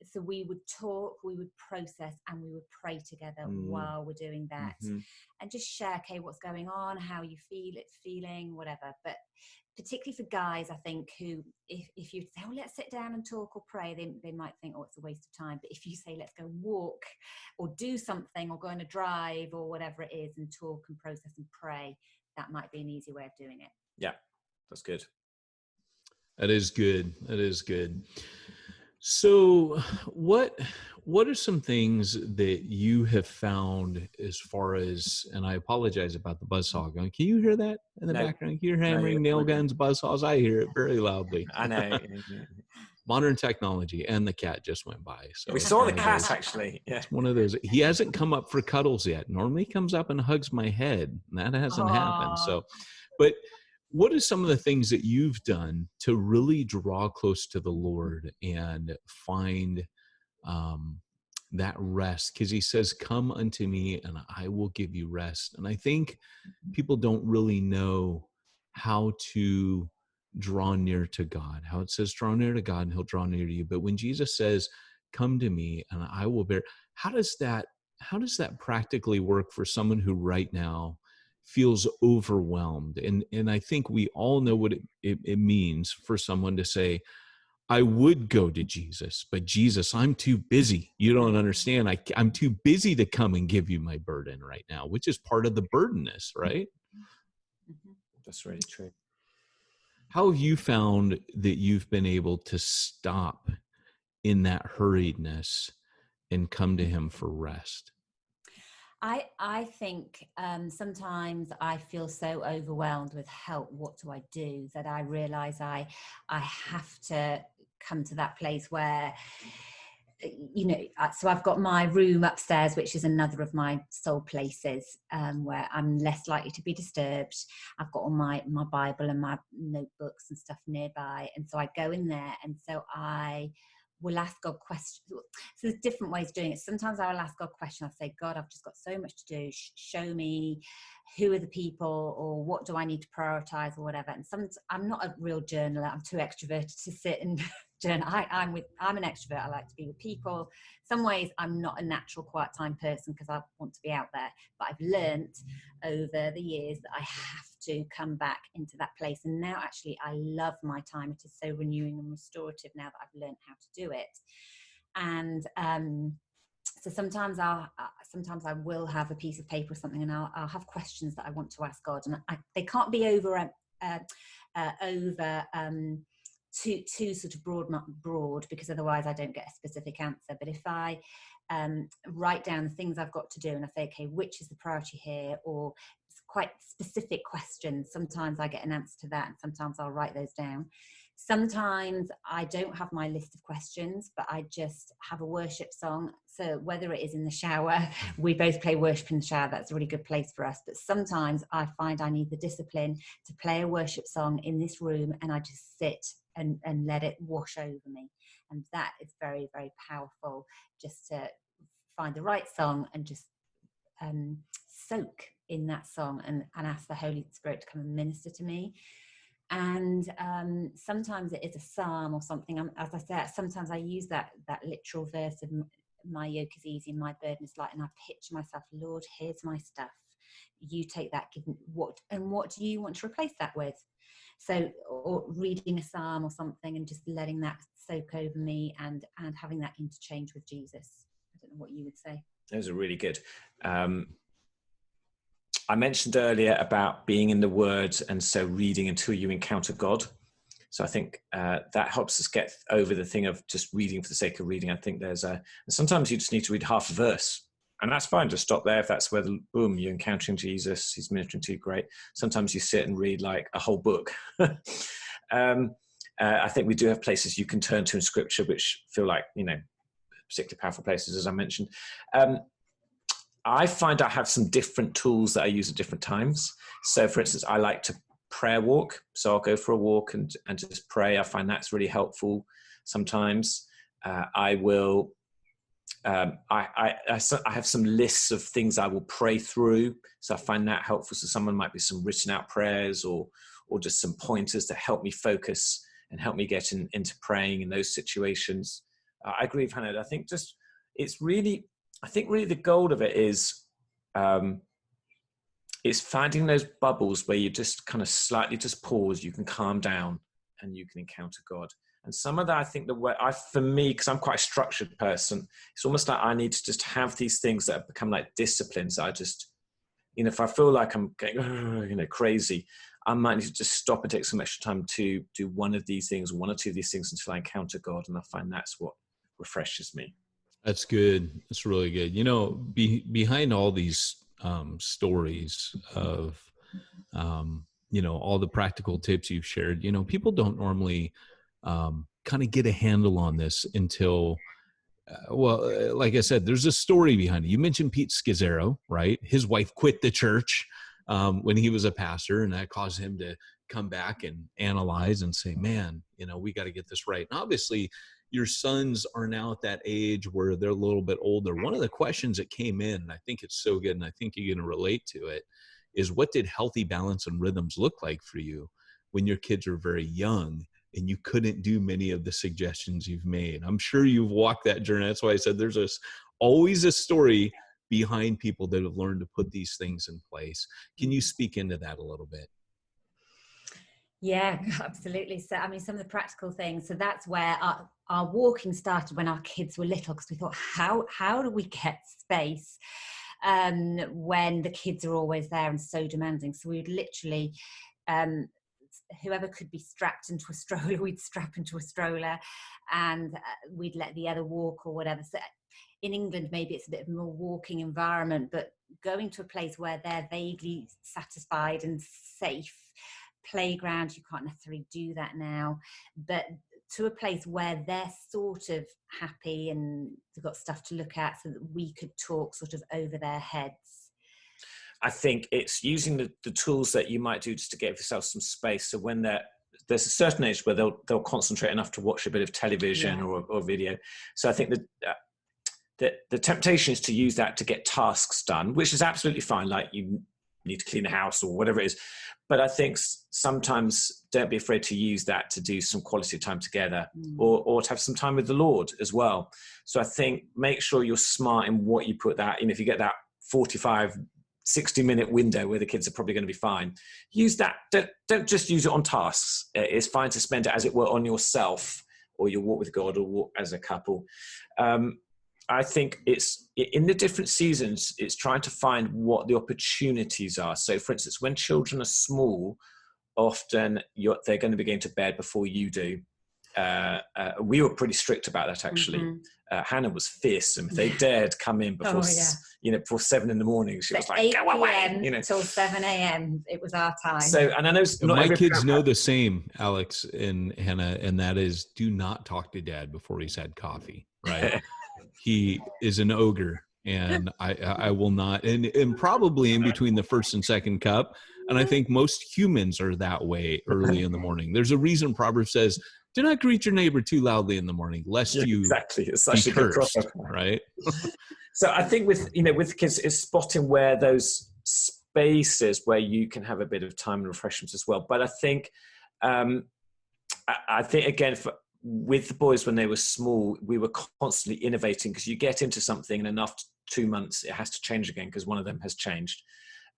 So we would talk, we would process, and we would pray together while we're doing that, and just share, okay, what's going on, how you feel, it's feeling, whatever. But particularly for guys, I think, who, if you say, oh, let's sit down and talk or pray, they might think, oh, it's a waste of time. But if you say, let's go walk or do something, or go on a drive or whatever it is, and talk and process and pray, that might be an easy way of doing it. Yeah, that's good. That is good. That is good. So what are some things that you have found as far as, and I apologize about the buzzsaw going, can you hear that in the background? Can you hear hammering, nail guns, buzzsaws? I hear it very loudly. I know. Modern technology, and the cat just went by. So we saw the cat, actually. Yeah. It's one of those. He hasn't come up for cuddles yet. Normally he comes up and hugs my head, and that hasn't happened. So, but what are some of the things that you've done to really draw close to the Lord and find that rest? Because he says, come unto me and I will give you rest. And I think people don't really know how to draw near to God, how it says, draw near to God and he'll draw near to you. But when Jesus says, come to me and I will bear, how does that practically work for someone who right now feels overwhelmed? And I think we all know what it means for someone to say, I would go to Jesus, but Jesus, I'm too busy. You don't understand. I'm too busy to come and give you my burden right now, which is part of the burdenness, right? That's really true. How have you found that you've been able to stop in that hurriedness and come to him for rest? I think sometimes I feel so overwhelmed with help. What do I do? That I realize I have to come to that place where, so I've got my room upstairs, which is another of my soul places, where I'm less likely to be disturbed. I've got all my Bible and my notebooks and stuff nearby. And so I go in there, and so I will ask God questions. So there's different ways of doing it. Sometimes I will ask God questions. I'll say, God, I've just got so much to do. Show me who are the people, or what do I need to prioritize, or whatever. And I'm not a real journaler. I'm too extroverted to sit and journal. I'm an extrovert. I like to be with people. Some ways I'm not a natural quiet time person because I want to be out there. But I've learnt over the years that I have to come back into that place. And now actually I love my time. It is so renewing and restorative now that I've learned how to do it. And so sometimes I will have a piece of paper or something, and I'll have questions that I want to ask God, and they can't be over too sort of broad, because otherwise I don't get a specific answer. But if I write down the things I've got to do, and I say, okay, which is the priority here, or quite specific questions, sometimes I get an answer to that, and sometimes I'll write those down. Sometimes I don't have my list of questions, but I just have a worship song. So whether it is in the shower, we both play worship in the shower. That's a really good place for us. But sometimes I find I need the discipline to play a worship song in this room, and I just sit and let it wash over me. And that is very, very powerful, just to find the right song and just soak in that song and ask the Holy Spirit to come and minister to me. And sometimes it is a psalm or something. As I said, sometimes I use that literal verse of my yoke is easy and my burden is light, and I picture myself, Lord, here's my stuff. You take that, what do you want to replace that with? So, or reading a psalm or something and just letting that soak over me, and having that interchange with Jesus. I don't know what you would say. Those are really good. I mentioned earlier about being in the Word, and so reading until you encounter God. So I think that helps us get over the thing of just reading for the sake of reading. I think sometimes you just need to read half a verse, and that's fine. Just stop there. If that's where boom, you're encountering Jesus, he's ministering to you, great. Sometimes you sit and read like a whole book. I think we do have places you can turn to in Scripture which feel like, particularly powerful places, as I mentioned. I find I have some different tools that I use at different times. So for instance, I like to prayer walk. So I'll go for a walk and just pray. I find that's really helpful sometimes. I will, I have some lists of things I will pray through. So I find that helpful. So someone might be some written out prayers or just some pointers to help me focus and help me get into praying in those situations. I agree with Hannah. I think really the goal of it is finding those bubbles where you just kind of slightly just pause, you can calm down and you can encounter God. And some of that, I think for me, because I'm quite a structured person, it's almost like I need to just have these things that have become like disciplines. I just, if I feel like I'm getting, crazy, I might need to just stop and take some extra time to do one or two of these things until I encounter God. And I find that's what refreshes me. That's good. That's really good. Behind all these stories of, all the practical tips you've shared, people don't normally kind of get a handle on this until, like I said, there's a story behind it. You mentioned Pete Scazzaro, right? His wife quit the church when he was a pastor, and that caused him to come back and analyze and say, man, we got to get this right. And obviously your sons are now at that age where they're a little bit older. One of the questions that came in, and I think it's so good, and I think you're going to relate to it, is what did healthy balance and rhythms look like for you when your kids were very young and you couldn't do many of the suggestions you've made? I'm sure you've walked that journey. That's why I said there's always a story behind people that have learned to put these things in place. Can you speak into that a little bit? Yeah, absolutely. So, some of the practical things. So that's where our walking started when our kids were little, because we thought, how do we get space when the kids are always there and so demanding? So we would literally, whoever could be strapped into a stroller, we'd strap into a stroller, and we'd let the other walk or whatever. So in England, maybe it's a bit of a more walking environment, but going to a place where they're vaguely satisfied and safe. Playground, you can't necessarily do that now, but to a place where they're sort of happy and they've got stuff to look at, so that we could talk sort of over their heads. I think it's using the tools that you might do just to give yourself some space. So when there's a certain age where they'll concentrate enough to watch a bit of television or video. So I think that the temptation is to use that to get tasks done, which is absolutely fine. Like you need to clean the house or whatever it is. But I think sometimes don't be afraid to use that to do some quality time together, or to have some time with the Lord as well. So I think make sure you're smart in what you put that in. If you get that 45, 60-minute window where the kids are probably going to be fine, use that. Don't just use it on tasks. It's fine to spend it, as it were, on yourself or your walk with God or walk as a couple. I think it's in the different seasons, it's trying to find what the opportunities are. So for instance, when children are small, often they're going to be going to bed before you do. We were pretty strict about that, actually. Mm-hmm. Hannah was fierce, and if they dared come in before, before 7 a.m, she was like, go away. Till 7 a.m. It was our time. So, and I know my kids know the same, Alex and Hannah, and that is, do not talk to Dad before he's had coffee, right? He is an ogre, and I will not, and probably in between the first and second cup. And I think most humans are that way early in the morning. There's a reason Proverbs says, do not greet your neighbor too loudly in the morning, lest you it's such be cursed, right? So I think with kids, it's spotting where those spaces where you can have a bit of time and refreshment as well. But I think again, with the boys when they were small, we were constantly innovating, because you get into something and in after 2 months it has to change again because one of them has changed.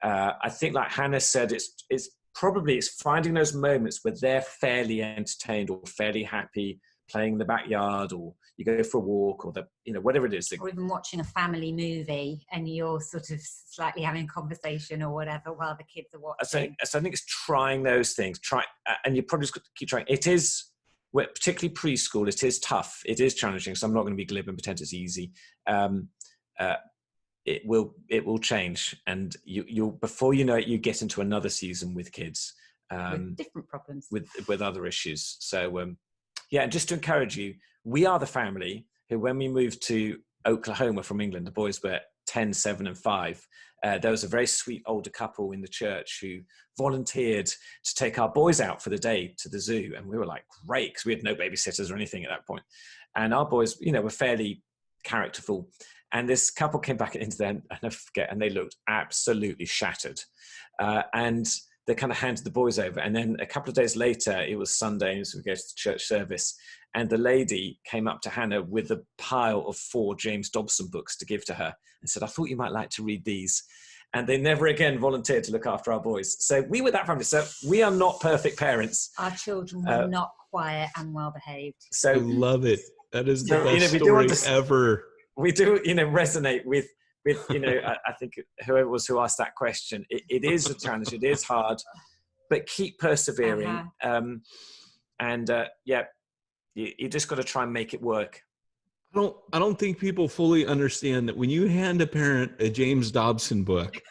I think, like Hannah said, it's finding those moments where they're fairly entertained or fairly happy, playing in the backyard, or you go for a walk, or whatever it is, or even watching a family movie and you're sort of slightly having a conversation or whatever while the kids are watching. So I think it's trying those things. And you probably just got to keep trying. It is, particularly preschool, it is tough. It is challenging. So I'm not going to be glib and pretend it's easy. It will change, and you'll before you know it, you get into another season with kids, with different problems, with other issues. So just to encourage you, we are the family who, when we moved to Oklahoma from England, the boys were 10, 7, and 5. There was a very sweet older couple in the church who volunteered to take our boys out for the day to the zoo. And we were like, great, because we had no babysitters or anything at that point. And our boys, were fairly characterful. And this couple came back into them, and I forget, and they looked absolutely shattered. And they kind of handed the boys over. And then a couple of days later, it was Sunday, so we go to the church service. And the lady came up to Hannah with a pile of 4 James Dobson books to give to her and said, I thought you might like to read these. And they never again volunteered to look after our boys. So we were that family. So we are not perfect parents. Our children were not quiet and well behaved. So I love it. That is the best story ever. We do, resonate with I think whoever it was who asked that question. It is a challenge. It is hard, but keep persevering. You just got to try and make it work. I don't think people fully understand that when you hand a parent a James Dobson book,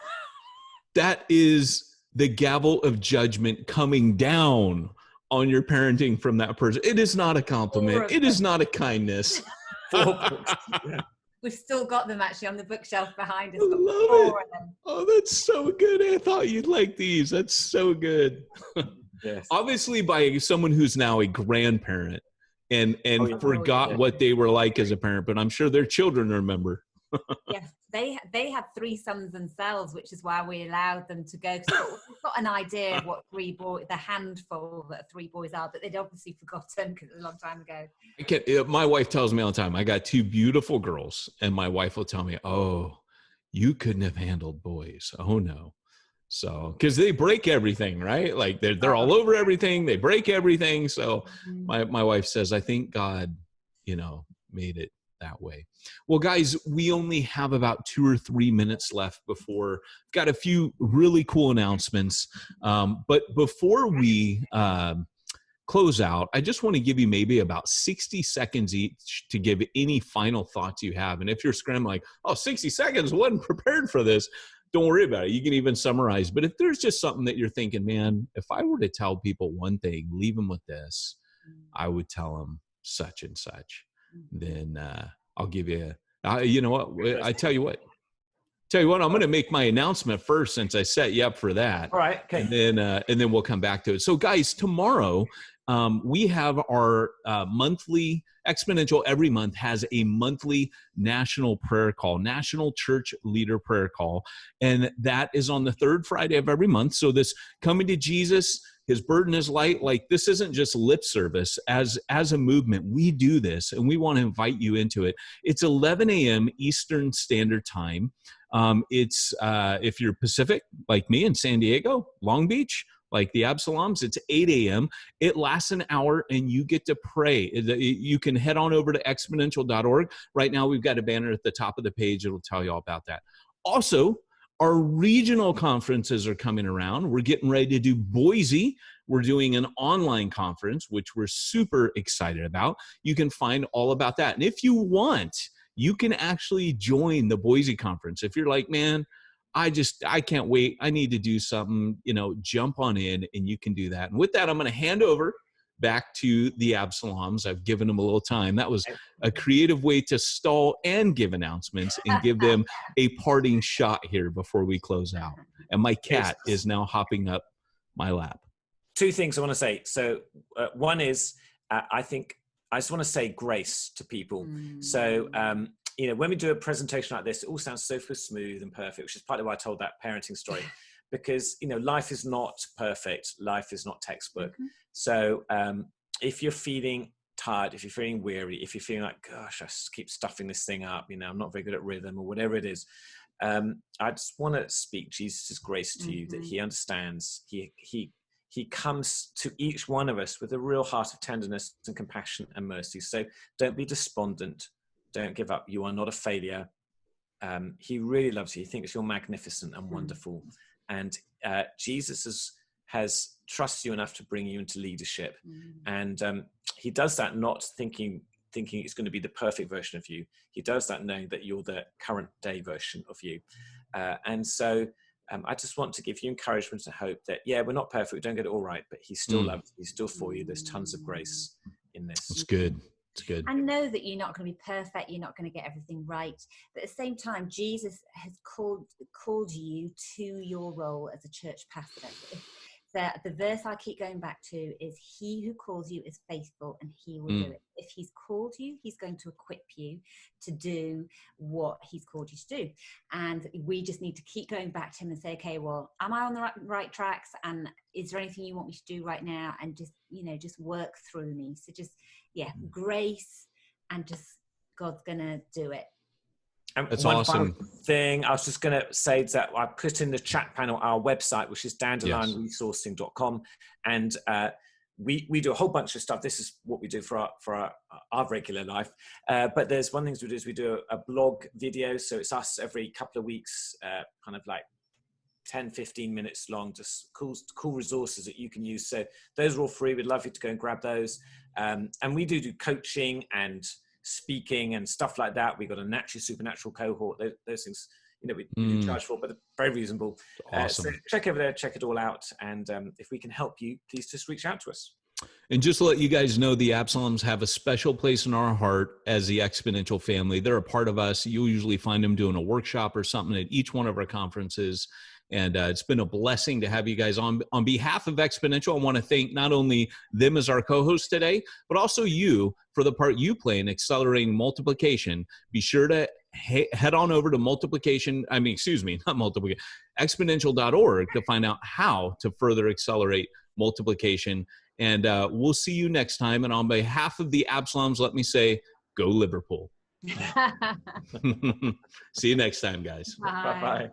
that is the gavel of judgment coming down on your parenting from that person. It is not a compliment. It is not a kindness. We've still got them actually on the bookshelf behind us. I love it. Oh, that's so good. I thought you'd like these. That's so good. Yes. Obviously by someone who's now a grandparent and forgot what they were like as a parent, but I'm sure their children remember. Yes, they had 3 sons themselves, which is why we allowed them to go. So we've got an idea of what the handful that 3 boys are, but they'd obviously forgotten because it was a long time ago. My wife tells me all the time, I got 2 beautiful girls, and my wife will tell me, "Oh, you couldn't have handled boys." Oh no. So, because they break everything, right? Like they're all over everything. They break everything. So my wife says, I think God, made it that way. Well, guys, we only have about 2 or 3 minutes left before got a few really cool announcements. But before we close out, I just want to give you maybe about 60 seconds each to give any final thoughts you have. And if you're scrambling like, oh, 60 seconds, wasn't prepared for this, don't worry about it. You can even summarize. But if there's just something that you're thinking, man, if I were to tell people one thing, leave them with this, I would tell them such and such. Then I'll give you, you know what? I tell you what, I'm going to make my announcement first since I set you up for that. All right. Okay. And then we'll come back to it. So guys, tomorrow we have our monthly Exponential every month has a monthly national prayer call, national church leader prayer call. And that is on the 3rd Friday of every month. So this coming to Jesus, his burden is light. Like this isn't just lip service. As a movement, we do this and we want to invite you into it. It's 11 a.m. Eastern Standard Time. It's if you're Pacific, like me in San Diego, Long Beach, like the Absaloms, it's 8 a.m. It lasts an hour and you get to pray. You can head on over to exponential.org. Right now, we've got a banner at the top of the page. It'll tell you all about that. Also, our regional conferences are coming around. We're getting ready to do Boise. We're doing an online conference, which we're super excited about. You can find all about that. And if you want, you can actually join the Boise conference. If you're like, man, I can't wait. I need to do something, jump on in and you can do that. And with that, I'm going to hand over back to the Absaloms. I've given them a little time. That was a creative way to stall and give announcements and give them a parting shot here before we close out. And my cat is now hopping up my lap. 2 things I want to say. So one is, I think I just want to say grace to people. So, when we do a presentation like this, it all sounds so smooth and perfect, which is partly why I told that parenting story, because, life is not perfect. Life is not textbook. So if you're feeling tired, if you're feeling weary, if you're feeling like, gosh, I keep stuffing this thing up, I'm not very good at rhythm or whatever it is. I just want to speak Jesus' grace to you, that he understands. He comes to each one of us with a real heart of tenderness and compassion and mercy. So don't be despondent. Don't give up. You are not a failure. He really loves you. He thinks you're magnificent and wonderful. And Jesus has trusted you enough to bring you into leadership. And he does that not thinking it's going to be the perfect version of you. He does that knowing that you're the current day version of you. And so I just want to give you encouragement and hope that, we're not perfect. We don't get it all right, but he still loves you. He's still for you. There's tons of grace in this. That's good. It's good. I know that you're not going to be perfect. You're not going to get everything right. But at the same time, Jesus has called you to your role as a church pastor. The verse I keep going back to is, he who calls you is faithful and he will do it. If he's called you, he's going to equip you to do what he's called you to do. And we just need to keep going back to him and say, okay, well, am I on the right tracks? And is there anything you want me to do right now? And just work through me. So just, grace, and just God's going to do it. And that's one awesome. Final thing I was just going to say is that I put in the chat panel our website, which is dandelionresourcing.com, and we do a whole bunch of stuff. This is what we do for our regular life. But there's one thing we do is we do a blog video. So it's us every couple of weeks, kind of like 10, 15 minutes long, just cool resources that you can use. So those are all free. We'd love you to go and grab those. And we do coaching and speaking and stuff like that. We got a supernatural cohort. Those things, we charge for, but they're very reasonable. Awesome. So check over there, check it all out. And if we can help you, please just reach out to us. And just to let you guys know, the Absaloms have a special place in our heart as the Exponential family. They're a part of us. You'll usually find them doing a workshop or something at each one of our conferences. And it's been a blessing to have you guys on. On behalf of Exponential, I want to thank not only them as our co-hosts today, but also you for the part you play in accelerating multiplication. Be sure to head on over to exponential.org to find out how to further accelerate multiplication. And we'll see you next time. And on behalf of the Absaloms, let me say, go Liverpool. See you next time, guys. Bye. Bye-bye.